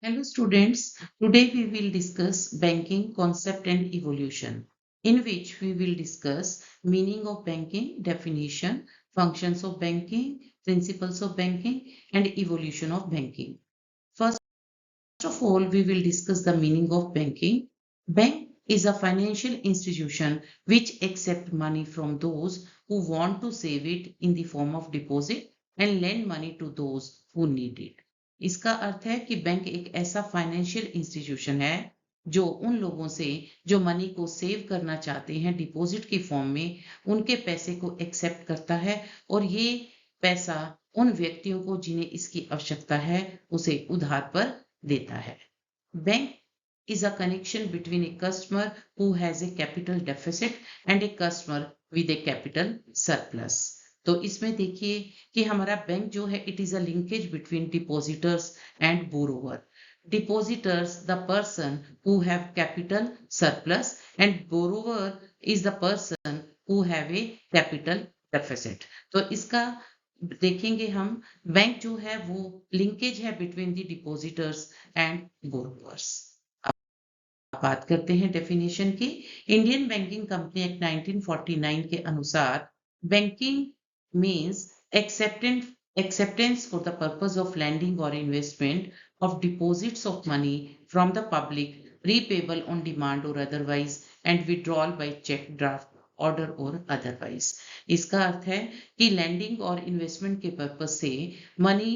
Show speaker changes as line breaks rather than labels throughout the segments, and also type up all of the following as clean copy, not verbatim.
Hello students, today we will discuss banking concept and evolution, in which we will discuss meaning of banking, definition, functions of banking, principles of banking and evolution of banking. First of all, we will discuss the meaning of banking. Bank is a financial institution which accept money from those who want to save it in the form of deposit and lend money to those who need it. इसका अर्थ है कि bank एक ऐसा financial institution है जो उन लोगों से जो मनी को सेव करना चाहते हैं डिपॉजिट की फॉर्म में उनके पैसे को एक्सेप्ट करता है और ये पैसा उन व्यक्तियों को जिन्हें इसकी आवश्यकता है उसे उधार पर देता है bank is a connection between a customer who has a capital deficit and a customer with a capital surplus. तो इसमें देखिए कि हमारा बैंक जो है it is a linkage between depositors and borrower. Depositors, the person who have capital surplus, and borrower is the person who have a capital deficit. तो इसका देखेंगे हम बैंक जो है वो लिंकेज है between the depositors and borrowers. बात करते हैं डेफिनेशन की. इंडियन बैंकिंग कंपनी एक्ट 1949 के अनुसार banking means acceptance for the purpose of lending or investment of deposits of money from the public, repayable on demand or otherwise, and withdrawal by check, draft, order और otherwise. इसका अर्थ है कि landing और investment के purpose से money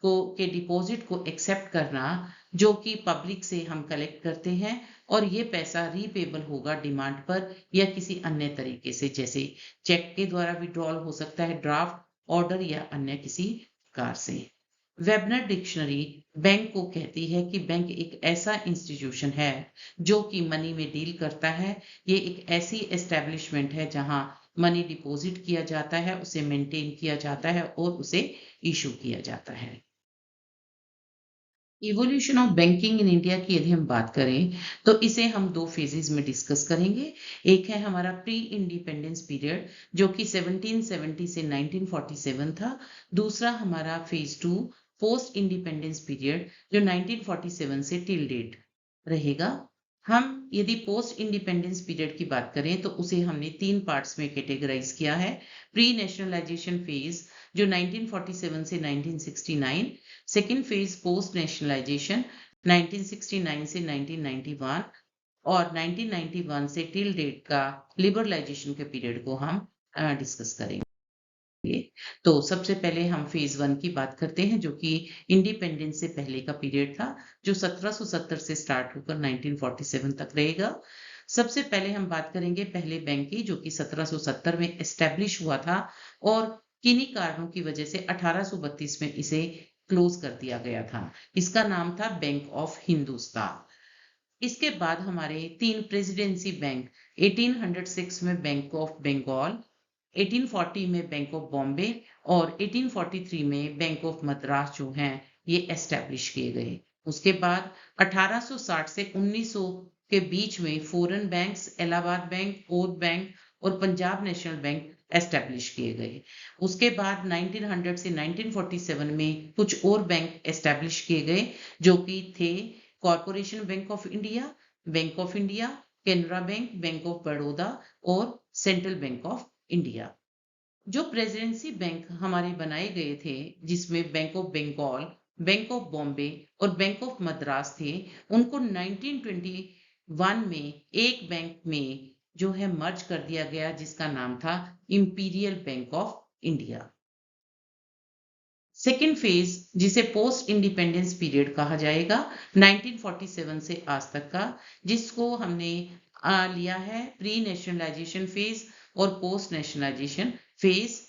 को के deposit को एक्सेप्ट करना जो कि पब्लिक से हम कलेक्ट करते हैं और ये पैसा रीपेबल होगा डिमांड पर या किसी अन्य तरीके से, जैसे चेक के द्वारा विड्रॉल हो सकता है, ड्राफ्ट, ऑर्डर या अन्य किसी प्रकार से. वेबनर डिक्शनरी बैंक को कहती है कि बैंक एक ऐसा इंस्टीट्यूशन है जो कि मनी में डील करता है. ये एक ऐसी एस्टेब्लिशमेंट है जहां मनी डिपॉजिट किया जाता है, उसे मेंटेन किया जाता है और उसे इशू किया जाता है. Evolution of banking in India की यदि हम बात करें तो इसे हम दो फेजेस में डिस्कस करेंगे. एक है हमारा प्री इंडिपेंडेंस पीरियड जो कि 1770 से 1947 था. दूसरा हमारा फेज 2 पोस्ट इंडिपेंडेंस पीरियड जो 1947 से टिल डेट रहेगा. हम यदि पोस्ट इंडिपेंडेंस पीरियड की बात करें तो उसे हमने तीन पार्ट्स में कैटेगराइज किया है. प्री नेशनलाइजेशन फेज जो 1947 से 1969, सेकेंड फेज पोस्ट नेशनलाइजेशन 1969 से 1991 और 1991 से टिल डेट का लिबरलाइजेशन के पीरियड को हम डिस्कस करेंगे. तो सबसे पहले हम फेज 1 की बात करते हैं जो कि इंडिपेंडेंस से पहले का पीरियड था जो 1770 से स्टार्ट होकर 1947 तक रहेगा. सबसे पहले हम बात करेंगे पहले बैंक की जो कि 1770 में एस्टेब्लिश हुआ था और किन्हीं कारणों की वजह से 1832 में इसे क्लोज कर दिया गया था. इसका नाम था बैंक ऑफ हिंदुस्तान. इसके बाद हमारे तीन प्रेसिडेंसी बैंक 1806 में बैंक ऑफ बंगाल, 1840 में बैंक ऑफ बॉम्बे और 1843 में बैंक ऑफ मद्रास जो हैं ये एस्टेब्लिश किए गए. उसके बाद 1860 से 1900 के बीच में फॉरेन बैंक्स, इलाहाबाद बैंक, ओट बैंक और पंजाब नेशनल बैंक एस्टेब्लिश किए गए. उसके बाद 1900 से 1947 में कुछ और बैंक एस्टेब्लिश किए गए जो कि थे corporation bank of India, Canara bank, bank of Baroda और सेंट्रल बैंक ऑफ इंडिया. जो प्रेसिडेंसी बैंक हमारे बनाए गए थे जिसमें bank of Bengal, bank of Bombay और बैंक ऑफ मद्रास थे उनको 1921 में एक बैंक में जो है मर्ज कर दिया गया जिसका नाम था imperial bank of India. Second phase जिसे पोस्ट इंडिपेंडेंस पीरियड कहा जाएगा 1947 से आज तक का, जिसको हमने लिया है प्री नेशनलाइजेशन फेज और पोस्ट नेशनलाइजेशन फेज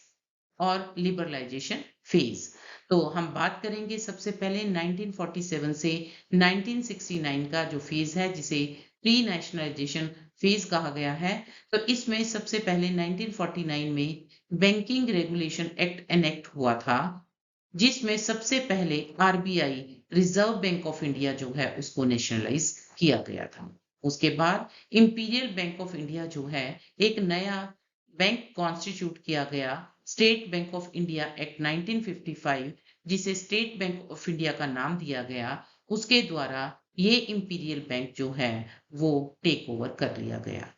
और लिबरलाइजेशन फेज. तो हम बात करेंगे सबसे पहले 1947 से 1969 का जो फेज है जिसे प्री नेशनलाइजेशन फेज कहा गया है. तो इसमें सबसे पहले 1949 में बैंकिंग रेगुलेशन एक्ट एनेक्ट हुआ था जिसमें सबसे पहले RBI reserve bank of India जो है उसको नेशनलाइज किया गया था. उसके बाद इंपीरियल बैंक ऑफ इंडिया जो है एक नया बैंक कॉन्स्टिट्यूट किया गया, state bank of India act 1955 जिसे स्टेट बैंक ऑफ इंडिया का नाम दिया गया उसके द्वारा ये इंपीरियल बैंक जो है वो टेक ओवर कर लिया गया।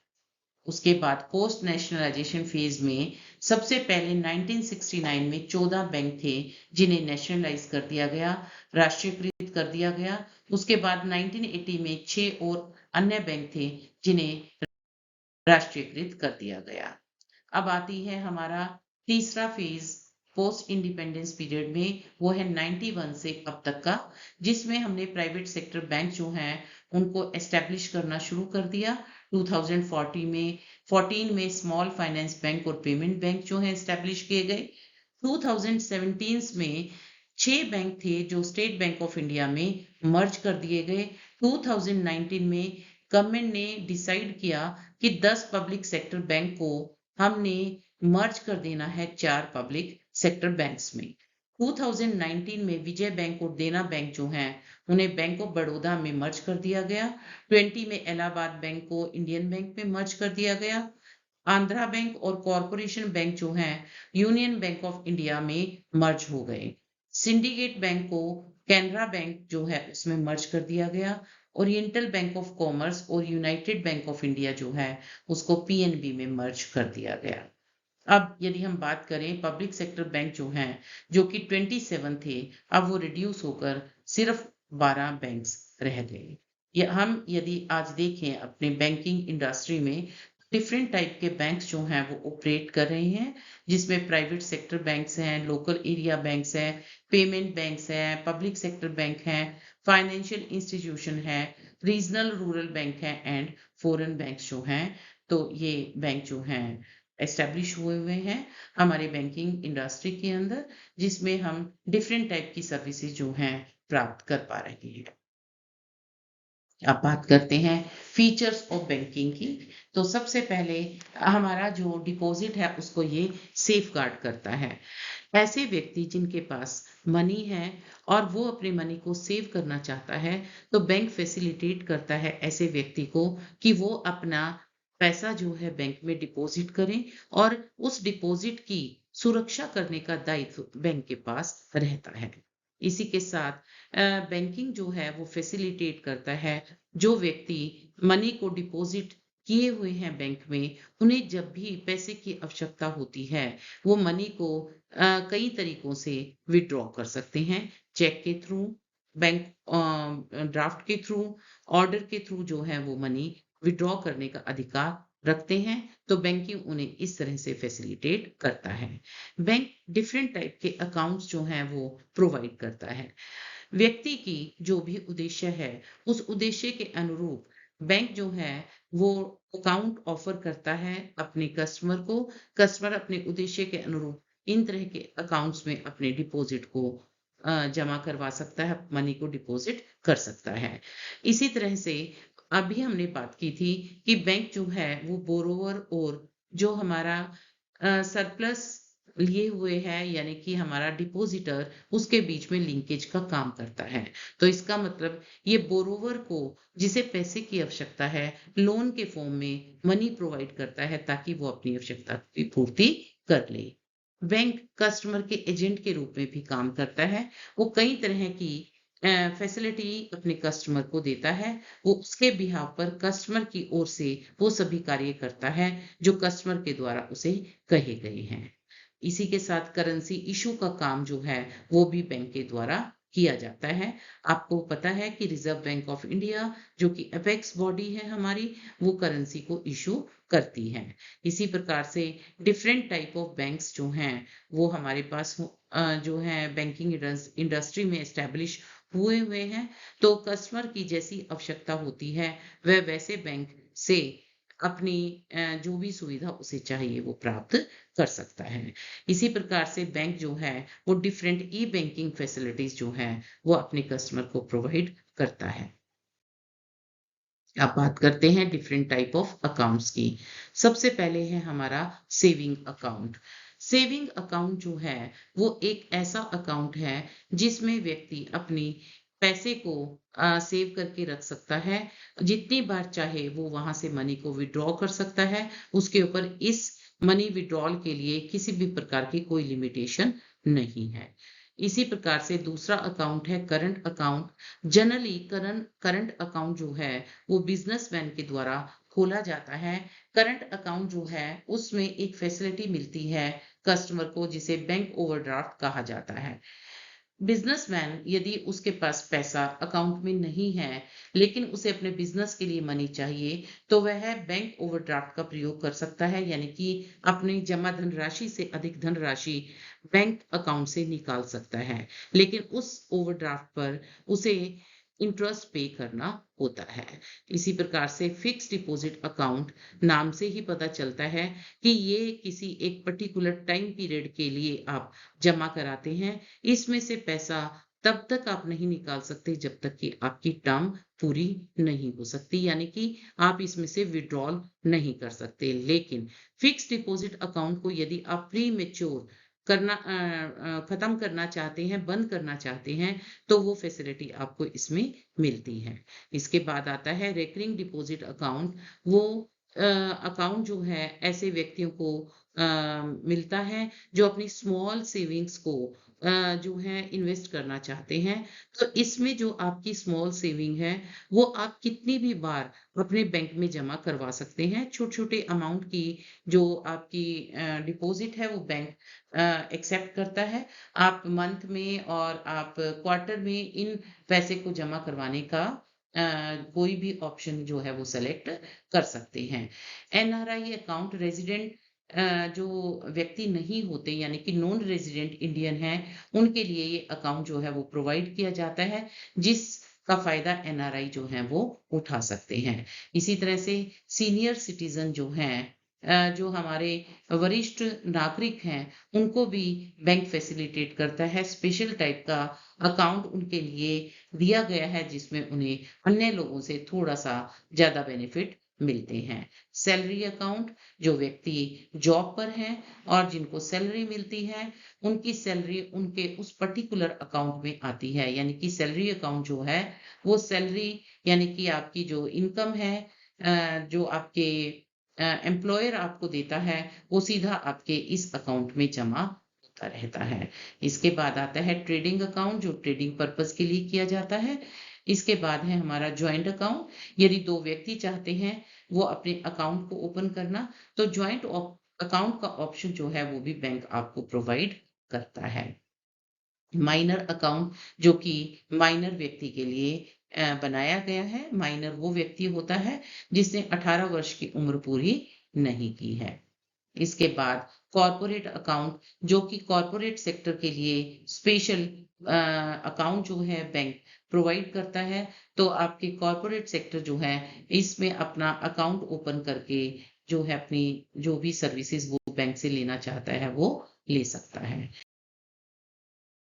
उसके बाद पोस्ट नेशनलाइजेशन फेज में सबसे पहले 1969 में 14 बैंक थे जिन्हें नेशनलाइज कर दिया गया, राष्ट्रीयकृत कर दिया गया। उसके बाद 1980 में 6 और अन्य बैंक थे जिन्हें राष्ट्रीयकृत कर दिया गया। अब आती है हमारा तीसरा फेज पोस्ट इंडिपेंडेंस पीरियड में, वो है 91 से अब तक का, जिसमें हमने प्राइवेट सेक्टर बैंक जो हैं उनको एस्टेब्लिश करना शुरू कर दिया। 2014 में स्मॉल फाइनेंस बैंक और पेमेंट बैंक जो हैं एस्टेब्लिश किए गए। 2017 में 6 बैंक थे जो स्टेट बैंक ऑफ इंडिया में मर्ज कर दिए गए। 2019 में गवर्नमेंट ने डिसाइड किया कि 10 पब्लिक सेक्टर बैंक को हमने मर्ज कर देना है 4 पब्लिक सेक्टर बैंक्स में। 2019 में विजय बैंक और देना बैंक जो हैं उन्हें बैंक ऑफ बड़ौदा में मर्ज कर दिया गया। 20 में इलाहाबाद बैंक को इंडियन बैंक में मर्ज कर दिया गया। आंध्रा बैंक और कॉरपोरेशन बैंक जो हैं यूनियन बैंक ऑफ इंडिया में मर्ज हो गए। सिंडिकेट बैंक को कैनरा बैंक जो है उसमें मर्ज कर दिया गया। ओरिएंटल बैंक ऑफ कॉमर्स और यूनाइटेड बैंक ऑफ इंडिया जो है उसको पीएनबी में मर्ज कर दिया गया। अब यदि हम बात करें पब्लिक सेक्टर बैंक जो हैं जो कि 27 थे, अब वो रिड्यूस होकर सिर्फ 12 बैंक्स रह गए। हम यदि आज देखें अपने बैंकिंग इंडस्ट्री में डिफरेंट टाइप के बैंक्स जो हैं वो ऑपरेट कर रहे हैं, जिसमें प्राइवेट सेक्टर बैंक्स हैं, लोकल एरिया बैंक्स हैं, पेमेंट बैंक्स हैं, पब्लिक सेक्टर बैंक हैं, फाइनेंशियल इंस्टीट्यूशन है, रीजनल रूरल बैंक है एंड फॉरेन बैंक्स जो हैं। तो ये बैंक जो हैं एस्टेब्लिश हुए हैं हमारे बैंकिंग इंडस्ट्री के अंदर, जिसमें हम डिफरेंट टाइप की सर्विसेज जो हैं प्राप्त कर पा रहे हैं। अब बात करते हैं फीचर्स ऑफ बैंकिंग की। तो सबसे पहले हमारा जो डिपॉजिट है उसको ये सेफ गार्ड करता है। ऐसे व्यक्ति जिनके पास मनी है और वो अपने मनी को सेव करना चाहता है, तो बैंक फैसिलिटेट करता है ऐसे व्यक्ति को कि वो अपना पैसा जो है बैंक में डिपॉजिट करें और उस डिपॉजिट की सुरक्षा करने का दायित्व बैंक के पास रहता है। इसी के साथ बैंकिंग जो है वो फैसिलिटेट करता है जो व्यक्ति मनी को डिपॉजिट किए हुए हैं बैंक में, उन्हें जब भी पैसे की आवश्यकता होती है वो मनी को कई तरीकों से विड्रॉ कर सकते हैं। चेक के थ्रू, बैंक ड्राफ्ट के थ्रू, ऑर्डर के थ्रू जो है वो मनी विड्रॉ करने का अधिकार रखते हैं। तो बैंकिंग उन्हें इस तरह से फैसिलिटेट करता है। बैंक डिफरेंट टाइप के अकाउंट्स जो हैं वो प्रोवाइड करता है। व्यक्ति की जो भी उद्देश्य है उस उद्देश्य के अनुरूप बैंक जो है वो अकाउंट ऑफर करता है अपने कस्टमर को। कस्टमर अपने उद्देश्य के अनुरूप इन तरह के अकाउंट्स में अपने डिपॉजिट को जमा करवा सकता है, मनी को डिपॉजिट कर सकता है। इसी तरह से अभी हमने बात की थी कि बैंक जो है वो बोरोवर और जो हमारा सरप्लस लिए हुए है यानी कि हमारा डिपॉजिटर, उसके बीच में लिंकेज का काम करता है। तो इसका मतलब ये बोरोवर को जिसे पैसे की आवश्यकता है लोन के फॉर्म में मनी प्रोवाइड करता है ताकि वो अपनी आवश्यकता की पूर्ति कर ले। बैंक कस्टमर के एजेंट के रूप में भी काम करता है। वो कई तरह की फैसिलिटी अपने कस्टमर को देता है। वो उसके बिहाफ पर कस्टमर की ओर से वो सभी कार्य करता है जो कस्टमर के द्वारा उसे कहे गए हैं। इसी के साथ करेंसी इशू का काम जो है वो भी बैंक के द्वारा किया जाता है। आपको पता है कि रिजर्व बैंक ऑफ इंडिया जो कि अपेक्स बॉडी है हमारी, वो करेंसी को इशू करती है। इसी प्रकार से डिफरेंट टाइप ऑफ बैंक्स जो हैं वो हमारे पास जो है बैंकिंग इंडस्ट्री में एस्टेब्लिश हुए हैं। तो कस्टमर की जैसी आवश्यकता होती है वह वैसे बैंक से अपनी जो भी सुविधा उसे चाहिए वो प्राप्त कर सकता है। इसी प्रकार से बैंक जो है वो डिफरेंट ई बैंकिंग फैसिलिटीज जो है वो अपने कस्टमर को प्रोवाइड करता है। अब बात करते हैं डिफरेंट टाइप ऑफ अकाउंट्स की। सबसे पहले है हमारा सेविंग अकाउंट। सेविंग अकाउंट जो है वो एक ऐसा अकाउंट है जिसमें व्यक्ति अपनी पैसे को सेव करके रख सकता है। जितनी बार चाहे वो वहां से मनी को विड्रॉ कर सकता है। उसके ऊपर इस मनी विड्रॉल के लिए किसी भी प्रकार की कोई लिमिटेशन नहीं है। इसी प्रकार से दूसरा अकाउंट है current account. Generally current account जो है वो बिजनेसमैन के द्वारा खोला जाता है। करंट अकाउंट जो है उसमें एक फैसिलिटी मिलती है कस्टमर को, जिसे बैंक ओवरड्राफ्ट कहा जाता है। बिजनेसमैन यदि उसके पास पैसा अकाउंट में नहीं है लेकिन उसे अपने बिजनेस के लिए मनी चाहिए, तो वह बैंक ओवरड्राफ्ट का प्रयोग कर सकता है, यानी कि अपनी जमा धनराशि से अधिक धनराशि बैंक अकाउंट से निकाल सकता है। लेकिन उस ओवरड्राफ्ट पर उसे इंटरेस्ट पे करना होता है। इसी प्रकार से फिक्स डिपॉजिट अकाउंट, नाम से ही पता चलता है कि ये किसी एक पर्टिकुलर टाइम पीरियड के लिए आप जमा कराते हैं। इसमें से पैसा तब तक आप नहीं निकाल सकते जब तक कि आपकी टर्म पूरी नहीं हो सकती, यानी कि आप इसमें से विड्रॉल नहीं कर सकते। लेकिन फिक्स डिपॉजिट अकाउंट को यदि आप प्री मेच्योर खत्म करना चाहते हैं, बंद करना चाहते हैं, तो वो फैसिलिटी आपको इसमें मिलती है। इसके बाद आता है रेकरिंग डिपॉजिट अकाउंट। वो अकाउंट जो है ऐसे व्यक्तियों को मिलता है जो अपनी स्मॉल सेविंग्स को जो है इन्वेस्ट करना चाहते हैं। तो इसमें जो आपकी स्मॉल सेविंग है वो आप कितनी भी बार अपने बैंक में जमा करवा सकते हैं। छोटे-छोटे अमाउंट की जो आपकी डिपॉजिट है वो बैंक एक्सेप्ट करता है। आप मंथ में और आप क्वार्टर में इन पैसे को जमा करवाने का कोई भी ऑप्शन जो है वो सेलेक्ट कर सकते हैं। एनआरआई अकाउंट, रेजिडेंट जो व्यक्ति नहीं होते यानी कि नॉन रेजिडेंट इंडियन हैं, उनके लिए ये अकाउंट जो है वो प्रोवाइड किया जाता है, जिसका फायदा एनआरआई जो है वो उठा सकते हैं। इसी तरह से सीनियर सिटीजन जो हैं, जो हमारे वरिष्ठ नागरिक हैं, उनको भी बैंक फैसिलिटेट करता है। स्पेशल टाइप का अकाउंट उनके लिए दिया गया है जिसमें उन्हें अन्य लोगों से थोड़ा-सा ज़्यादा बेनिफिट मिलते हैं। सैलरी अकाउंट, जो व्यक्ति जॉब पर हैं और जिनको सैलरी मिलती है, उनकी सैलरी उनके उस पर्टिकुलर अकाउंट में आती है। यानी कि सैलरी अकाउंट जो है, वो सैलरी यानी कि आपकी जो इनकम है, जो आपके एम्प्लॉयर आपको देता है, वो सीधा आपके इस अकाउंट में जमा होता रहता है। इसके बाद आता है ट्रेडिंग अकाउंट, जो ट्रेडिंग पर्पस के लिए किया जाता है। इसके बाद है हमारा जॉइंट अकाउंट। यदि 2 व्यक्ति चाहते हैं वो अपने अकाउंट को ओपन करना, तो जॉइंट अकाउंट का ऑप्शन जो है वो भी बैंक आपको प्रोवाइड करता है। माइनर अकाउंट, जो कि माइनर व्यक्ति के लिए बनाया गया है। माइनर वो व्यक्ति होता है जिसने 18 वर्ष की उम्र पूरी नहीं की है। इसके बाद कॉर्पोरेट अकाउंट, जो कि कॉर्पोरेट सेक्टर के लिए स्पेशल अकाउंट जो है बैंक प्रोवाइड करता है। तो आपके कॉर्पोरेट सेक्टर जो है इसमें अपना अकाउंट ओपन करके जो है अपनी जो भी सर्विसेज वो बैंक से लेना चाहता है वो ले सकता है।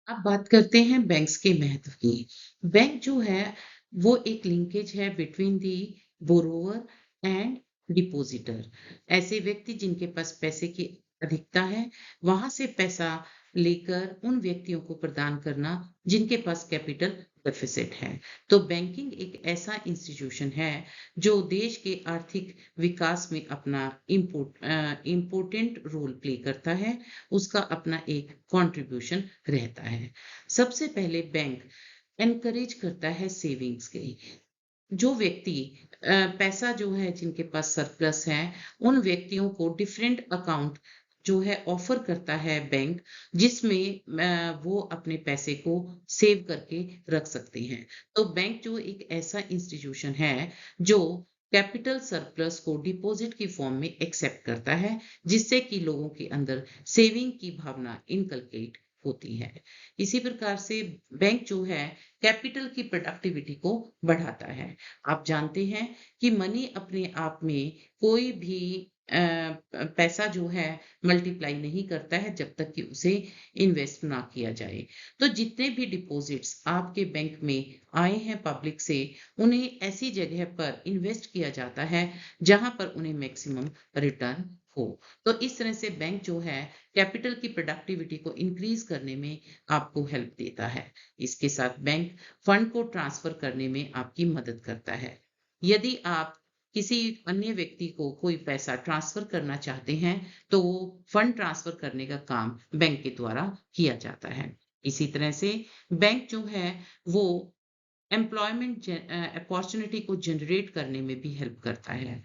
अब बात करते हैं बैंक्स के महत्व की। बैंक जो है वो एक लिंकेज है between the borrower and depositor. ऐसे व्यक्ति जिनके पास पैसे की अधिकता है, वहां से पैसा लेकर उन व्यक्तियों को प्रदान करना जिनके पास कैपिटल डेफिसिट है। तो बैंकिंग एक ऐसा इंस्टीट्यूशन है जो देश के आर्थिक विकास में अपना इम्पोर्टेंट रोल प्ले करता है। उसका अपना एक कंट्रीब्यूशन रहता है। सबसे पहले बैंक एनकरेज करता है सेविंग्स के। जो व्यक्ति पैसा जो है जिनके पास सरप्लस है, उन व्यक्तियों को डिफरेंट अकाउंट जो है ऑफर करता है बैंक, जिसमें वो अपने पैसे को सेव करके रख सकते हैं। तो बैंक जो एक ऐसा इंस्टीट्यूशन है जो कैपिटल सरप्लस को डिपॉजिट की फॉर्म में एक्सेप्ट करता है, जिससे कि लोगों के अंदर सेविंग की भावना इनकलकेट होती है। इसी प्रकार से बैंक जो है कैपिटल की प्रोडक्टिविटी को बढ़ाता है। आप जानते हैं कि मनी अपने आप में कोई भी पैसा जो है मल्टीप्लाई नहीं करता है जब तक कि उसे इन्वेस्ट ना किया जाए। तो जितने भी डिपॉजिट्स आपके बैंक में आए हैं पब्लिक से, उन्हें ऐसी जगह पर इन्वेस्ट किया जाता है जहां पर उन्हें मैक्सिमम रिटर्न हो। तो इस तरह से बैंक जो है कैपिटल की प्रोडक्टिविटी को इंक्रीज करने में आपको हेल्प देता है। इसके साथ बैंक फंड को ट्रांसफर करने में आपकी मदद करता है। यदि आप किसी अन्य व्यक्ति को कोई पैसा ट्रांसफर करना चाहते हैं, तो वो फंड ट्रांसफर करने का काम बैंक के द्वारा किया जाता है। इसी तरह से बैंक जो है वो एम्प्लॉयमेंट अपॉर्चुनिटी को जनरेट करने में भी हेल्प करता है।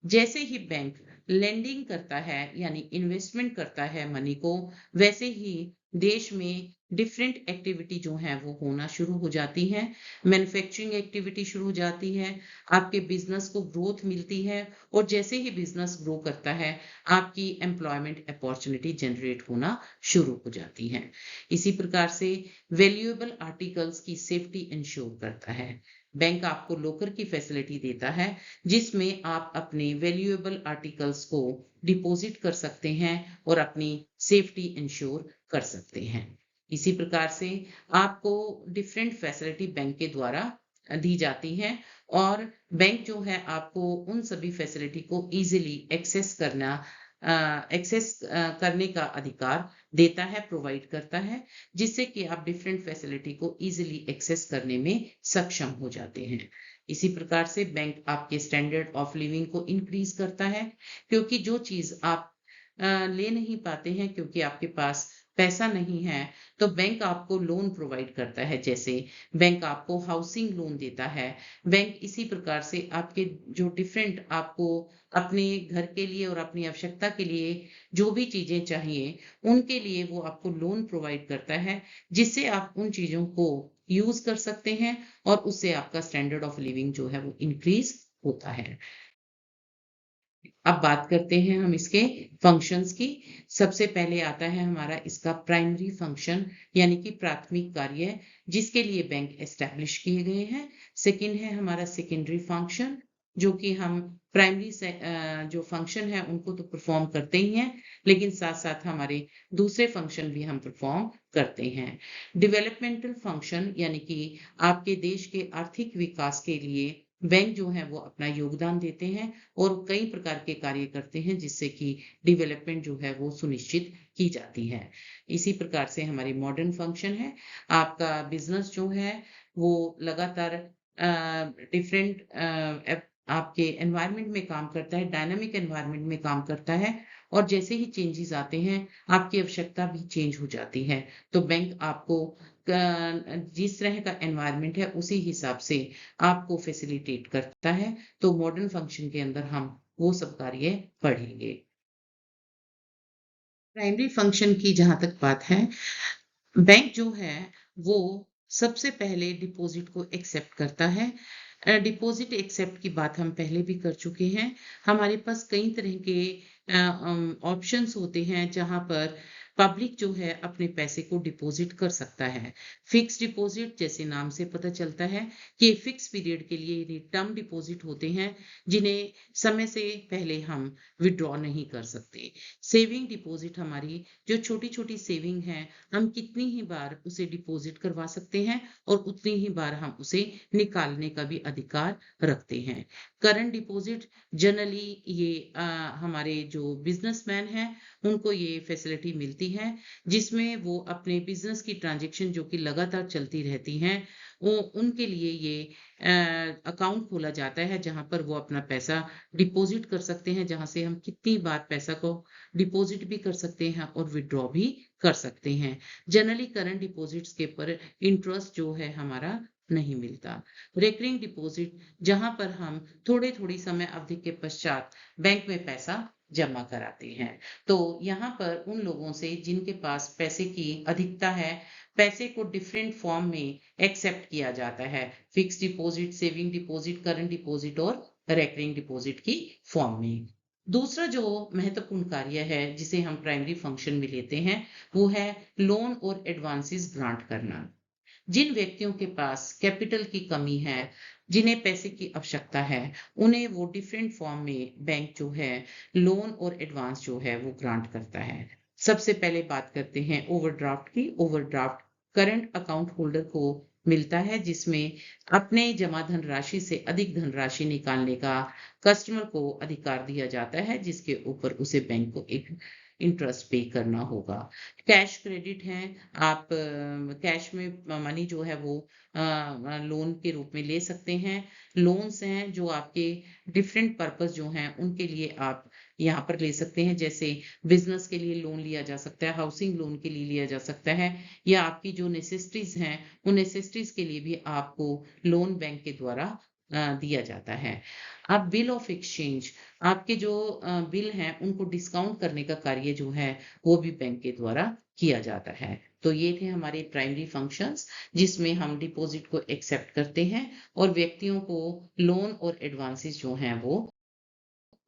जैसे ही बैंक लेंडिंग करता है यानी इन्वेस्टमेंट करता है मनी को, वैसे ही देश में डिफरेंट एक्टिविटी जो है वो होना शुरू हो जाती है। मैन्युफैक्चरिंग एक्टिविटी शुरू हो जाती है, आपके बिजनेस को ग्रोथ मिलती है, और जैसे ही बिजनेस ग्रो करता है आपकी एम्प्लॉयमेंट अपॉर्चुनिटी जनरेट होना शुरू हो जाती है। इसी प्रकार से वैल्यूएबल आर्टिकल्स की सेफ्टी इंश्योर करता है। बैंक आपको लॉकर की फैसिलिटी देता है जिसमें आप अपने वैल्यूएबल आर्टिकल्स को डिपॉजिट कर सकते हैं और अपनी सेफ्टी इंश्योर कर सकते हैं। इसी प्रकार से आपको डिफरेंट फैसिलिटी बैंक के द्वारा दी जाती हैं, और बैंक जो है आपको उन सभी फैसिलिटी को इजीली एक्सेस करने का अधिकार देता है, प्रोवाइड करता है, जिससे कि आप डिफरेंट फैसिलिटी को इजीली एक्सेस करने में सक्षम हो जाते हैं। इसी प्रकार से बैंक आपके स्टैंडर्ड ऑफ लिविंग को इंक्रीज करता है, क्योंकि जो चीज आप ले नहीं पाते हैं क्योंकि आपके पास पैसा नहीं है, तो बैंक आपको लोन प्रोवाइड करता है। जैसे बैंक आपको हाउसिंग लोन देता है। बैंक इसी प्रकार से आपके जो डिफरेंट आपको अपने घर के लिए और अपनी आवश्यकता के लिए जो भी चीजें चाहिए, उनके लिए वो आपको लोन प्रोवाइड करता है, जिससे आप उन चीजों को यूज कर सकते हैं, और उससे आपका स्टैंडर्ड ऑफ लिविंग जो है वो इंक्रीज होता है। अब बात करते हैं हम इसके फंक्शंस की। सबसे पहले आता है हमारा इसका प्राइमरी फंक्शन, यानी कि प्राथमिक कार्य, जिसके लिए बैंक एस्टैब्लिश किए गए हैं। सेकंड है हमारा सेकेंडरी फंक्शन, जो कि हम प्राइमरी से जो फंक्शन है उनको तो परफॉर्म करते ही हैं, लेकिन साथ साथ हमारे दूसरे फंक्शन भी हम परफॉर्म करते हैं। डेवलपमेंटल फंक्शन, यानी कि आपके देश के आर्थिक विकास के लिए बैंक जो है वो अपना योगदान देते हैं और कई प्रकार के कार्य करते हैं, जिससे कि डेवलपमेंट जो है वो सुनिश्चित की जाती है। इसी प्रकार से हमारी मॉडर्न फंक्शन है। आपका बिजनेस जो है वो लगातार डिफरेंट आपके एनवायरनमेंट में काम करता है, डायनामिक एनवायरनमेंट में काम करता है, और जैसे ही चेंजेस आते हैं आपकी आवश्यकता भी चेंज हो जाती है। तो बैंक आपको जिस तरह का एनवायरनमेंट है उसी हिसाब से आपको फैसिलिटेट करता है। तो मॉडर्न फंक्शन के अंदर हम वो सब कार्य पढ़ेंगे। प्राइमरी फंक्शन की जहां तक बात है, बैंक जो है वो सबसे पहले डिपॉजिट को एक्सेप्ट करता है। डिपॉजिट एक्सेप्ट की बात हम पहले भी कर चुके हैं। हमारे पास कई तरह के ऑप्शंस होते हैं जहां पर पब्लिक जो है अपने पैसे को डिपॉजिट कर सकता है। फिक्स डिपॉजिट, जैसे नाम से पता चलता है कि फिक्स पीरियड के लिए ये टर्म डिपॉजिट होते हैं, जिन्हें समय से पहले हम विड्रॉ नहीं कर सकते। सेविंग डिपॉजिट, हमारी जो छोटी छोटी सेविंग है, हम कितनी ही बार उसे डिपॉजिट करवा सकते हैं और उतनी ही बार हम उसे निकालने का भी अधिकार रखते हैं। करंट डिपॉजिट, जनरली ये हमारे जो बिजनेसमैन हैं उनको ये फैसिलिटी मिलती है, जिसमें वो अपने बिजनेस की ट्रांजैक्शन जो कि लगातार चलती रहती हैं, वो उनके लिए ये अकाउंट खोला जाता है जहां पर वो अपना पैसा डिपॉजिट कर सकते हैं, जहां से हम कितनी बार पैसा को डिपॉजिट भी कर सकते हैं और विड्रॉ भी कर सकते हैं। जनरली करंट डिपॉजिट्स के पर इंटरेस्ट जो है हमारा नहीं मिलता। रेकरिंग डिपॉजिट, जहां पर हम थोड़े थोड़ी समय अवधि के पश्चात बैंक में पैसा जमा कराते हैं। तो यहाँ पर उन लोगों से जिनके पास पैसे की अधिकता है, पैसे को डिफरेंट फॉर्म में एक्सेप्ट किया जाता है, fix deposit, saving deposit, current deposit और रेकरिंग डिपॉजिट की फॉर्म में। दूसरा जो महत्वपूर्ण कार्य है जिसे हम प्राइमरी फंक्शन में लेते हैं, वो है लोन और एडवांसेस ग्रांट करना। जिन व्यक्तियों के पास कैपिटल की कमी है, जिन्हें पैसे की आवश्यकता है, उन्हें वो डिफरेंट फॉर्म में बैंक जो है लोन और एडवांस जो है वो ग्रांट करता है। सबसे पहले बात करते हैं ओवरड्राफ्ट की। ओवरड्राफ्ट करंट अकाउंट होल्डर को मिलता है, जिसमें अपने जमा धनराशि से अधिक धनराशि निकालने का कस्टमर को अधिकार दिया जाता है, जिसके ऊपर उसे बैंक को एक इंटरेस्ट पे करना होगा। कैश क्रेडिट है, आप कैश में मनी जो है वो लोन के रूप में ले सकते हैं। लोन्स हैं जो आपके डिफरेंट पर्पस जो हैं उनके लिए आप यहाँ पर ले सकते हैं, जैसे बिजनेस के लिए लोन लिया जा सकता है, हाउसिंग लोन के लिए लिया जा सकता है, या आपकी जो नेसेसिटीज हैं उन नेसेसिटीज के लिए भी आपको लोन बैंक के द्वारा दिया जाता है। अब बिल ऑफ एक्सचेंज, आपके जो बिल हैं उनको डिस्काउंट करने का कार्य जो है वो भी बैंक के द्वारा किया जाता है। तो ये थे हमारे प्राइमरी फंक्शंस, जिसमें हम डिपॉजिट को एक्सेप्ट करते हैं और व्यक्तियों को लोन और एडवांसेस जो हैं वो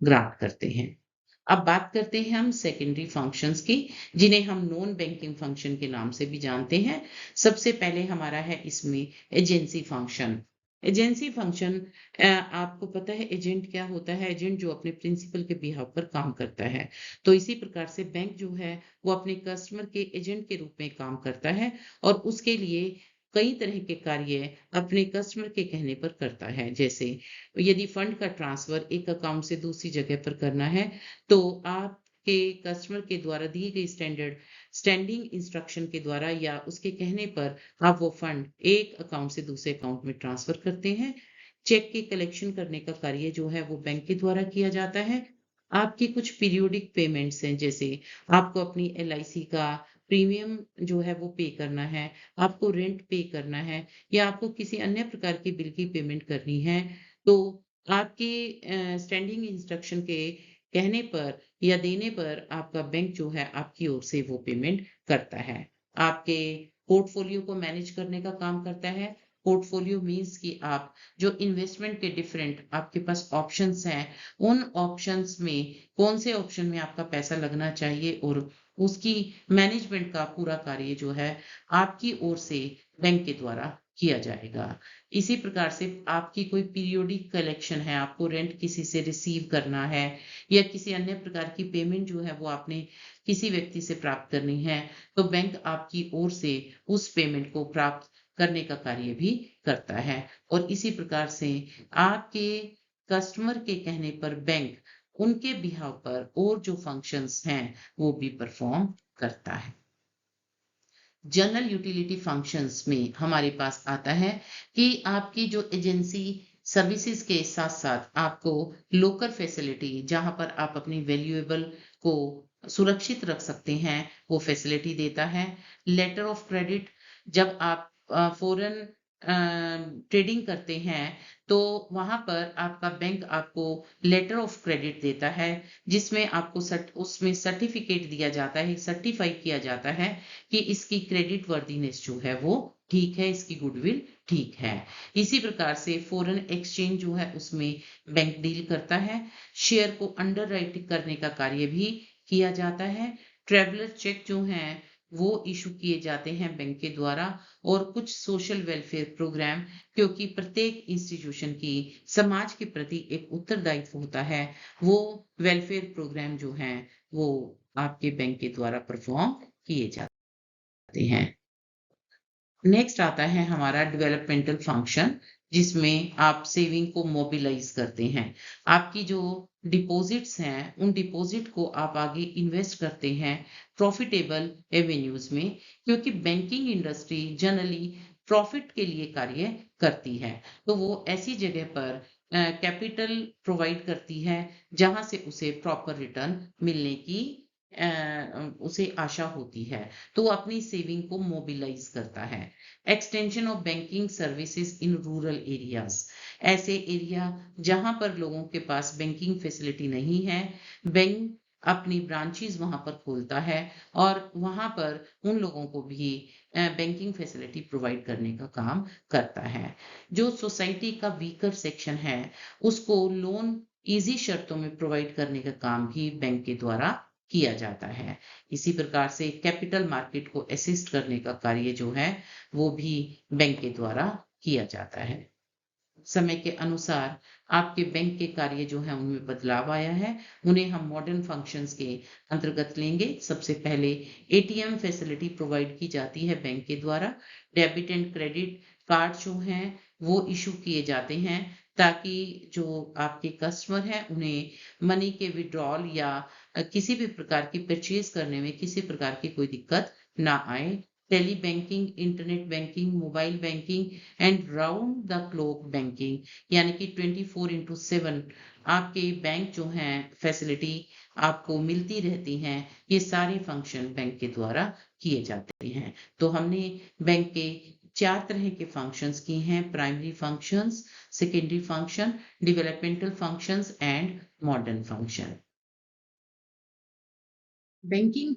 ग्रांट करते हैं। अब बात करते हैं हम सेकेंडरी फंक्शंस की, जिन्हें हम नॉन बैंकिंग फंक्शन के नाम से भी जानते हैं। सबसे पहले हमारा है इसमें एजेंसी फंक्शन। एजेंसी फंक्शन, आपको पता है एजेंट क्या होता है? एजेंट जो अपने प्रिंसिपल के बिहाफ पर काम करता है। तो इसी प्रकार से बैंक जो है वो अपने कस्टमर के एजेंट के रूप में काम करता है और उसके लिए कई तरह के कार्य अपने कस्टमर के कहने पर करता है। जैसे यदि फंड का ट्रांसफर एक अकाउंट से दूसरी जगह पर करना है, तो आपके कस्टमर के द्वारा दी गई स्टैंडिंग इंस्ट्रक्शन के द्वारा या उसके कहने पर आप वो फंड एक अकाउंट से दूसरे अकाउंट में ट्रांसफर करते हैं। चेक के कलेक्शन करने का कार्य जो है वो बैंक के द्वारा किया जाता है। आपकी कुछ पीरियोडिक पेमेंट्स हैं, जैसे आपको अपनी एलआईसी का प्रीमियम जो है वो पे करना है, आपको रेंट पे करना है, या आपको किसी अन्य प्रकार की बिल की पेमेंट करनी है, तो आपके स्टैंडिंग इंस्ट्रक्शन के कहने पर या देने पर आपका बैंक जो है आपकी ओर से वो पेमेंट करता है। आपके पोर्टफोलियो को मैनेज करने का काम करता है। पोर्टफोलियो मीन्स कि आप जो इन्वेस्टमेंट के डिफरेंट आपके पास ऑप्शंस हैं, उन ऑप्शंस में कौन से ऑप्शन में आपका पैसा लगना चाहिए और उसकी मैनेजमेंट का पूरा कार्य जो है आपकी ओर से बैंक के द्वारा किया जाएगा। इसी प्रकार से आपकी कोई पीरियोडिक कलेक्शन है, आपको रेंट किसी से रिसीव करना है या किसी अन्य प्रकार की पेमेंट जो है वो आपने किसी व्यक्ति से प्राप्त करनी है, तो बैंक आपकी ओर से उस पेमेंट को प्राप्त करने का कार्य भी करता है। और इसी प्रकार से आपके कस्टमर के कहने पर बैंक उनके बिहाव पर और जो फंक्शंस हैं वो भी परफॉर्म करता है। जनरल यूटिलिटी फंक्शंस में हमारे पास आता है कि आपकी जो एजेंसी सर्विसेज के साथ साथ आपको लोकल फैसिलिटी, जहां पर आप अपनी वैल्यूएबल को सुरक्षित रख सकते हैं, वो फैसिलिटी देता है। लेटर ऑफ क्रेडिट, जब आप फॉरेन ट्रेडिंग करते हैं तो वहां पर आपका बैंक आपको लेटर ऑफ क्रेडिट देता है, जिसमें आपको उसमें सर्टिफिकेट दिया जाता है, सर्टिफाई किया जाता है कि इसकी क्रेडिट वर्दीनेस जो है वो ठीक है, इसकी गुडविल ठीक है। इसी प्रकार से फॉरेन एक्सचेंज जो है उसमें बैंक डील करता है। शेयर को अंडर राइटिंग करने का कार्य भी किया जाता है। ट्रेवलर चेक जो हैं वो इशू किए जाते हैं बैंक के द्वारा। और कुछ सोशल वेलफेयर प्रोग्राम, क्योंकि प्रत्येक इंस्टीट्यूशन की समाज के प्रति एक उत्तरदायित्व होता है, वो वेलफेयर प्रोग्राम जो हैं वो आपके बैंक के द्वारा परफॉर्म किए जाते हैं। नेक्स्ट आता है हमारा डेवलपमेंटल फंक्शन, जिसमें आप सेविंग को मोबिलाइज करते हैं। आपकी जो डिपॉजिट्स हैं उन डिपॉजिट को आप आगे इन्वेस्ट करते हैं प्रॉफिटेबल एवेन्यूज में, क्योंकि बैंकिंग इंडस्ट्री जनरली प्रॉफिट के लिए कार्य करती है। तो वो ऐसी जगह पर कैपिटल प्रोवाइड करती है जहां से उसे प्रॉपर रिटर्न मिलने की उसे आशा होती है, तो वो अपनी सेविंग को मोबिलाइज करता है। Extension of banking services in rural areas, ऐसे एरिया जहां पर लोगों के पास बैंकिंग फैसिलिटी नहीं है, बैंक अपनी ब्रांचेस वहां पर खोलता है और वहां पर उन लोगों को भी बैंकिंग फैसिलिटी प्रोवाइड करने का काम करता है। जो सोसाइटी का वीकर सेक्शन है उसको लोन इजी शर्तों में प्रोवाइड करने का काम भी बैंक के द्वारा किया जाता है। इसी प्रकार से कैपिटल मार्केट को असिस्ट करने का कार्य जो है वो भी बैंक के द्वारा किया जाता है। समय के अनुसार आपके बैंक के कार्य जो है उनमें बदलाव आया है, उन्हें हम मॉडर्न फंक्शंस के अंतर्गत लेंगे। सबसे पहले एटीएम फैसिलिटी प्रोवाइड की जाती है बैंक के द्वारा। डेबिट एंड क्रेडिट कार्ड जो हैं वो इशू किए जाते हैं, ताकि जो आपके कस्टमर हैं उन्हें मनी के विड्रॉल या किसी भी प्रकार की परचेज करने में किसी प्रकार की कोई दिक्कत ना आए। Tele banking, internet banking, mobile banking and round the clock banking, यानी कि 24/7 आपके बैंक जो हैं फैसिलिटी आपको मिलती रहती हैं। ये सारे फंक्शन बैंक के द्वारा किए जाते हैं। तो हमने बैंक के 4 तरह के फंक्शंस किए हैं: primary functions, secondary function, developmental functions and modern function. Banking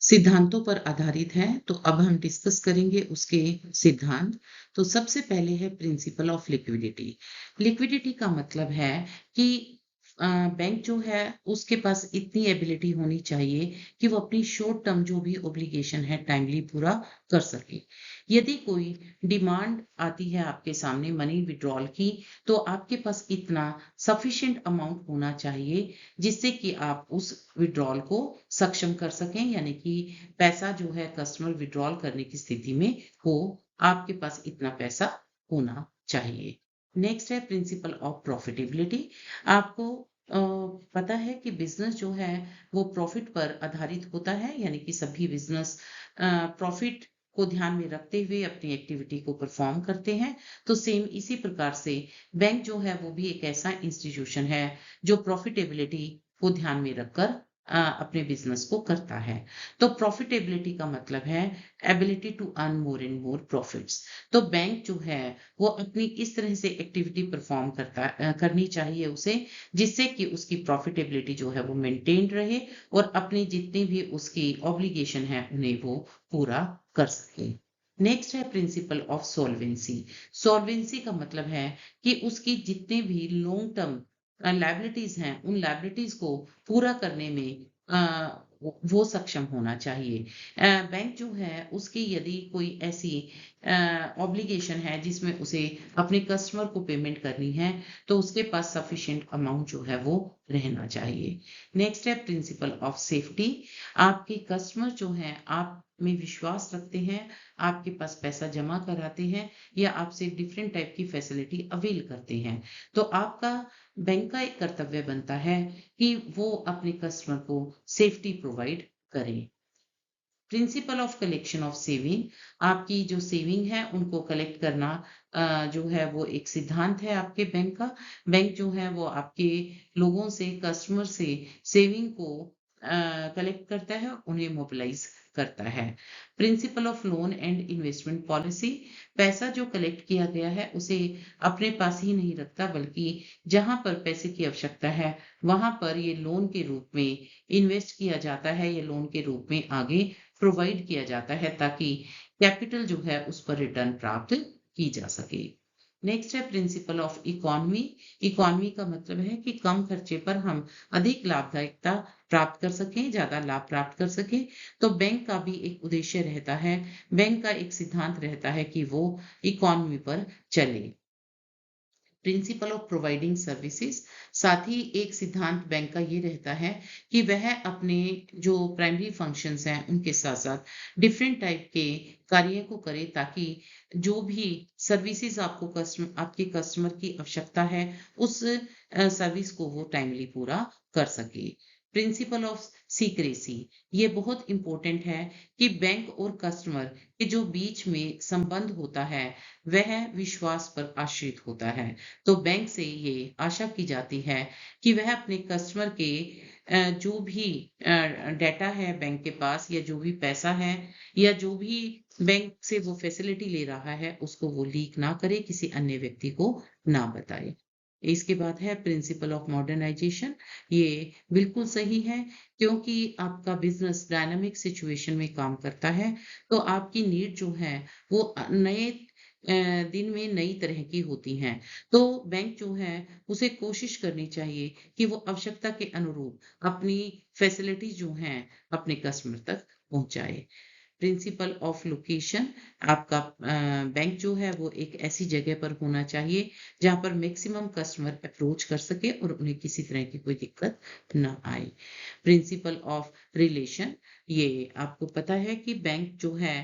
सिद्धांतों पर आधारित है, तो अब हम डिस्कस करेंगे उसके सिद्धांत। तो सबसे पहले है प्रिंसिपल ऑफ लिक्विडिटी। लिक्विडिटी का मतलब है कि बैंक जो है उसके पास इतनी एबिलिटी होनी चाहिए कि वो अपनी शॉर्ट टर्म जो भी ऑब्लिगेशन है टाइमली पूरा कर सके। यदि कोई डिमांड आती है आपके सामने मनी विड्रॉल की, तो आपके पास इतना सफिशिएंट अमाउंट होना चाहिए जिससे कि आप उस विड्रॉल को सक्षम कर सकें, यानी कि पैसा जो है कस्टमर विड्रॉल करने की स्थिति में हो, आपके पास इतना पैसा होना चाहिए। नेक्स्ट है प्रिंसिपल ऑफ प्रॉफिटेबिलिटी। आपको पता है कि बिजनेस जो है वो प्रॉफिट पर आधारित होता है, यानी कि सभी बिजनेस प्रॉफिट को ध्यान में रखते हुए अपनी एक्टिविटी को परफॉर्म करते हैं। तो सेम इसी प्रकार से बैंक जो है वो भी एक ऐसा इंस्टीट्यूशन है जो प्रॉफिटेबिलिटी को ध्यान में रखकर अपने बिजनेस को करता है। तो प्रॉफिटेबिलिटी का मतलब है ability to earn more and more profits. तो बैंक जो है वो अपनी इस तरह से एक्टिविटी परफॉर्म करनी चाहिए उसे, जिससे कि उसकी प्रॉफिटेबिलिटी जो है वो मेंटेन रहे और अपनी जितनी भी उसकी ऑब्लिगेशन है उन्हें वो पूरा कर सके। नेक्स्ट है प्रिंसिपल ऑफ सॉल्वेंसी। सॉल्वेंसी का मतलब है कि उसकी जितने भी लॉन्ग टर्म लायबिलिटीज हैं उन लायबिलिटीज को पूरा करने में वो सक्षम होना चाहिए। बैंक जो है उसकी यदि कोई ऐसी ऑब्लिगेशन है जिसमें उसे अपने कस्टमर को पेमेंट करनी है, तो उसके पास सफिशिएंट अमाउंट जो है वो रहना चाहिए। नेक्स्ट है प्रिंसिपल ऑफ सेफ्टी। आपके कस्टमर जो हैं आप में विश्वास रखते हैं, आपके पास पैसा जमा कराते हैं या आपसे डिफरेंट टाइप की फैसिलिटी अवेल करते हैं, तो आपका बैंक का एक कर्तव्य बनता है कि वो अपने कस्टमर को सेफ्टी प्रोवाइड करें। Principle of collection of saving. आपकी जो सेविंग है उनको कलेक्ट करना जो है वो एक सिद्धांत है आपके बैंक का। बैंक जो है वो आपके लोगों से, कस्टमर से सेविंग को कलेक्ट करता है, उन्हें मोबिलाइज करता है। Principle of loan and investment policy. पैसा जो कलेक्ट किया गया है उसे अपने पास ही नहीं रखता, बल्कि जहां पर पैसे की आवश्यकता है वहां पर ये लोन के रूप में इन्वेस्ट किया जाता है, ये लोन के रूप में आगे प्रोवाइड किया जाता है ताकि कैपिटल जो है उस पर रिटर्न प्राप्त की जा सके। नेक्स्ट है प्रिंसिपल ऑफ इकोनॉमी। इकोनॉमी का मतलब है कि कम खर्चे पर हम अधिक लाभदायकता प्राप्त कर सकें, ज्यादा लाभ प्राप्त कर सकें। तो बैंक का भी एक उद्देश्य रहता है, बैंक का एक सिद्धांत रहता है कि वो इकोनॉमी पर चले। Principle of providing services. साथ ही एक सिद्धांत बैंक का ये रहता है कि वह अपने जो प्राइमरी फंक्शंस हैं उनके साथ साथ डिफरेंट टाइप के कार्य को करे, ताकि जो भी सर्विसेज आपके कस्टमर की आवश्यकता है उस सर्विस को वो टाइमली पूरा कर सके। Principle of secrecy. ये बहुत इंपॉर्टेंट है कि बैंक और कस्टमर के जो बीच में संबंध होता है वह विश्वास पर आश्रित होता है। तो बैंक से ये आशा की जाती है कि वह अपने कस्टमर के जो भी डेटा है बैंक के पास, या जो भी पैसा है, या जो भी बैंक से वो फैसिलिटी ले रहा है उसको वो लीक ना करे, किसी अन्य व्यक्ति को ना बताए। इसके बाद है प्रिंसिपल ऑफ मॉडर्नाइजेशन। ये बिल्कुल सही है, क्योंकि आपका बिजनेस डायनामिक सिचुएशन में काम करता है, तो आपकी नीड जो है वो नए दिन में नई तरह की होती हैं। तो बैंक जो है उसे कोशिश करनी चाहिए कि वो आवश्यकता के अनुरूप अपनी फैसिलिटीज जो हैं अपने कस्टमर तक पहुंचाए। Principle of location. आपका बैंक जो है वो एक ऐसी जगह पर होना चाहिए जहां पर मैक्सिमम कस्टमर अप्रोच कर सके और उन्हें किसी तरह की कोई दिक्कत ना आए। Principle of relation. ये आपको पता है कि बैंक जो है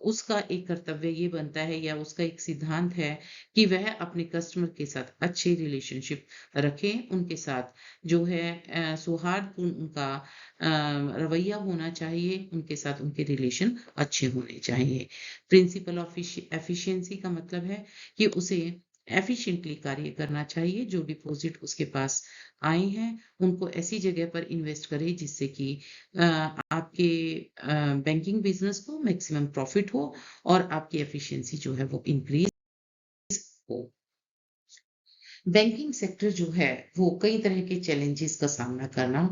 उसका एक कर्तव्य ये बनता है या उसका एक सिद्धांत है कि वह अपने कस्टमर के साथ अच्छे रिलेशनशिप रखे, उनके साथ जो है सौहार्दपूर्ण उनका रवैया होना चाहिए, उनके साथ उनके रिलेशन अच्छे होने चाहिए। प्रिंसिपल ऑफ एफिशिएंसी का मतलब है कि उसे एफिशिएंटली कार्य करना चाहिए, जो डिपॉजिट उसके पास आए हैं, उनको ऐसी जगह पर इन्वेस्ट करे जिससे कि आपके बैंकिंग बिज़नेस को मैक्सिमम प्रॉफ़िट हो और आपकी एफिशिएंसी जो है वो इंक्रीज़ हो। बैंकिंग सेक्टर जो है वो कई तरह के चैलेंजेस का सामना करना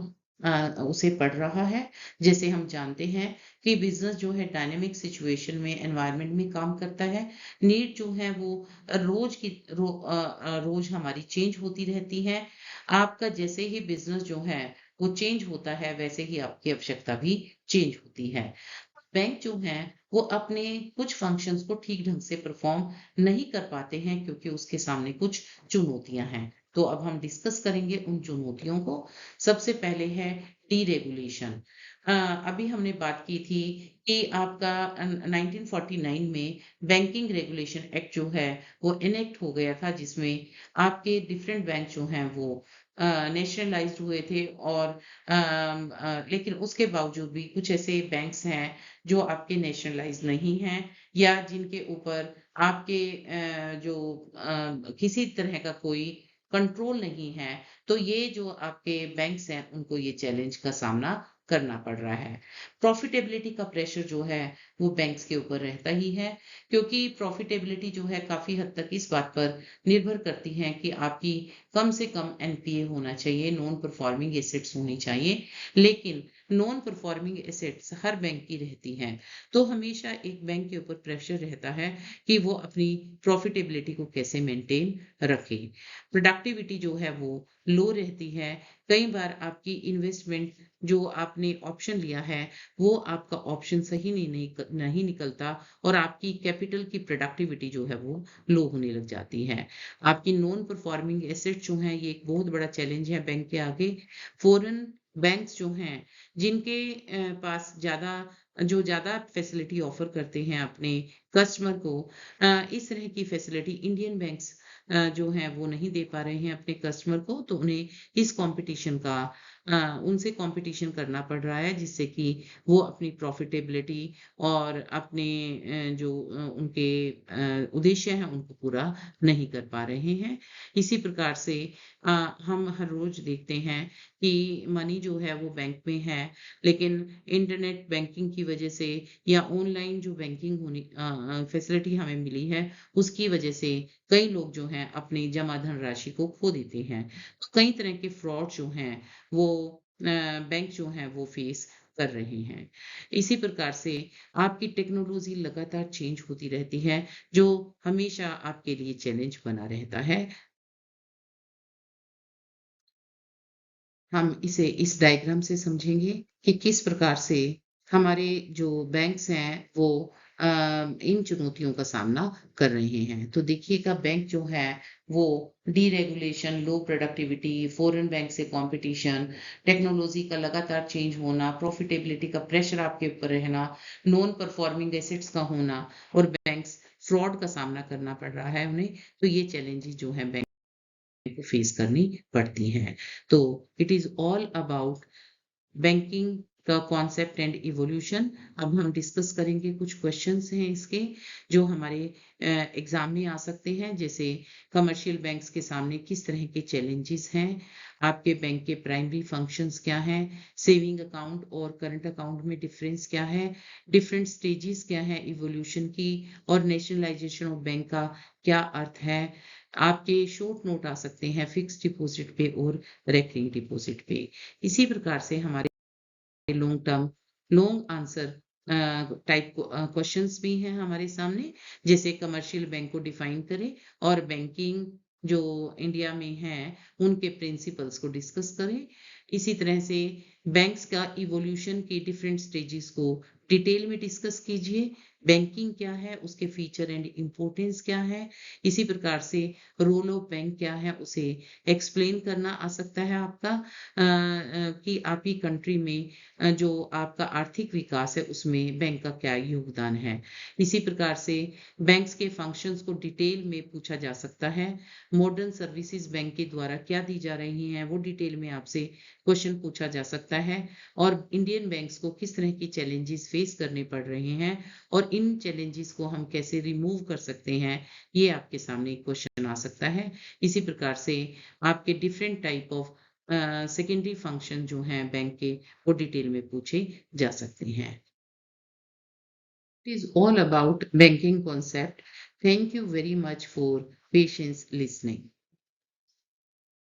उसे पड़ रहा है। जैसे हम जानते हैं कि बिजनेस जो है डायनेमिक सिचुएशन में एनवायरनमेंट में काम करता है। नीड जो है वो रोज हमारी चेंज होती रहती है। आपका जैसे ही बिजनेस जो है वो चेंज होता है वैसे ही आपकी आवश्यकता भी चेंज होती है। बैंक जो हैं वो अपने कुछ फंक्शंस को ठीक ढंग से परफॉर्म नहीं कर पाते हैं क्योंकि उसके सामने कुछ चुनौतियां हैं। तो अब हम डिस्कस करेंगे उन चुनौतियों को। सबसे पहले है डीरेगुलेशन। अभी हमने बात की थी कि आपका 1949 में बैंकिंग रेगुलेशन एक्ट जो है वो इनेक्ट हो गया था, जिसमें आपके डिफरेंट बैंक जो हैं वो नेशनलाइज्ड हुए थे और लेकिन उसके बावजूद भी कुछ ऐसे बैंक्स हैं जो आपके नेशनलाइज नहीं हैं या जिनके ऊपर आपके किसी तरह का कोई कंट्रोल नहीं है। तो ये जो आपके बैंक्स हैं उनको ये चैलेंज का सामना करना पड़ रहा है। प्रॉफिटेबिलिटी का प्रेशर जो है वो बैंक्स के ऊपर रहता ही है, क्योंकि प्रॉफिटेबिलिटी जो है काफी हद तक इस बात पर निर्भर करती है कि आपकी कम से कम एनपीए होना चाहिए, नॉन परफॉर्मिंग एसेट्स होनी चाहिए। लेकिन नॉन परफॉर्मिंग एसेट्स हर बैंक की रहती हैं, तो हमेशा एक बैंक के ऊपर प्रेशर रहता है कि वो अपनी प्रॉफिटेबिलिटी को कैसे मेंटेन रखे। प्रोडक्टिविटी जो है वो लो रहती है। कई बार आपकी इन्वेस्टमेंट जो आपने ऑप्शन लिया है वो आपका ऑप्शन सही नहीं निकलता और आपकी कैपिटल की प्रोडक्टिविटी जो है वो लो होने लग जाती है। आपकी नॉन परफॉर्मिंग एसेट जो है ये एक बहुत बड़ा चैलेंज है बैंक के आगे। फॉरेन बैंक्स जो हैं जिनके पास ज़्यादा फैसिलिटी ऑफर करते हैं अपने कस्टमर को, इस तरह की फैसिलिटी इंडियन बैंक्स जो हैं वो नहीं दे पा रहे हैं अपने कस्टमर को, तो उन्हें इस कंपटीशन का उनसे कंपटीशन करना पड़ रहा है, जिससे कि वो अपनी प्रॉफिटेबिलिटी और अपने उनके उद्देश्य हैं उनको पूरा नहीं कर पा रहे हैं। इसी प्रकार से अ, हम हर रोज देखते हैं कि मनी जो है वो बैंक में है, लेकिन इंटरनेट बैंकिंग की वजह से या ऑनलाइन जो बैंकिंग फैसिलिटी हमें मिली है उसकी वजह से कई लोग जो हैं अपनी जमा धनराशि को खो देते हैं। तो कई तरह के फ्रॉड जो हैं वो बैंक जो हैं वो फेस कर रहे हैं। इसी प्रकार से आपकी टेक्नोलॉजी लगातार चेंज होती रहती है, जो हमेशा आपके लिए चैलेंज बना रहता है। हम इसे इस डायग्राम से समझेंगे कि किस प्रकार से हमारे जो बैंक्स हैं वो इन चुनौतियों का सामना कर रहे हैं। तो देखिएगा बैंक जो है वो डीरेगुलेशन, लो प्रोडक्टिविटी, फॉरेन बैंक से कॉम्पिटिशन, टेक्नोलॉजी का लगातार चेंज होना, प्रॉफिटेबिलिटी का प्रेशर आपके ऊपर रहना, नॉन परफॉर्मिंग एसेट्स का होना और बैंक्स फ्रॉड का सामना करना पड़ रहा है उन्हें। तो ये चैलेंजेस जो है बैंक को फेस करनी पड़ती हैं। तो it is all about banking का कॉन्सेप्ट एंड इवोल्यूशन। अब हम डिस्कस करेंगे, कुछ क्वेश्चंस हैं इसके जो हमारे एग्जाम में आ सकते हैं। जैसे कमर्शियल बैंक्स के सामने किस तरह के चैलेंजेस हैं, आपके बैंक के प्राइमरी फंक्शंस क्या हैं, सेविंग अकाउंट और करंट अकाउंट में डिफरेंस क्या है, डिफरेंट स्टेजेस क्या है इवोल्यूशन की, और नेशनलाइजेशन ऑफ बैंक का क्या अर्थ है। आपके शॉर्ट नोट आ सकते हैं फिक्स डिपॉजिट पे और रेकरिंग डिपॉजिट पे। इसी प्रकार से हमारे long term long answer type questions भी हैं हमारे सामने। जैसे कमर्शियल बैंक को डिफाइन करें और बैंकिंग जो इंडिया में है उनके प्रिंसिपल्स को डिस्कस करें। इसी तरह से बैंक्स का इवोल्यूशन के डिफरेंट स्टेजेस को डिटेल में डिस्कस कीजिए। बैंकिंग क्या है, उसके फीचर एंड इम्पोर्टेंस क्या है। इसी प्रकार से रोल ऑफ बैंक क्या है उसे एक्सप्लेन करना आ सकता है आपका, कि आपकी कंट्री में जो आपका आर्थिक विकास है उसमें बैंक का क्या योगदान है। इसी प्रकार से बैंक्स के फंक्शंस को डिटेल में पूछा जा सकता है। मॉडर्न सर्विसेज बैंक के द्वारा क्या दी जा रही हैं वो डिटेल में आपसे क्वेश्चन पूछा जा सकता है। और इंडियन बैंक्स को किस तरह की चैलेंजेस फेस करने पड़ रहे हैं और इन चैलेंजेस को हम कैसे रिमूव कर सकते हैं, ये आपके सामने एक क्वेश्चन आ सकता है। इसी प्रकार से आपके different type of secondary function जो हैं बैंक के वो डिटेल में पूछे जा सकते हैं। It is all about banking concept. Thank you very much for patience listening.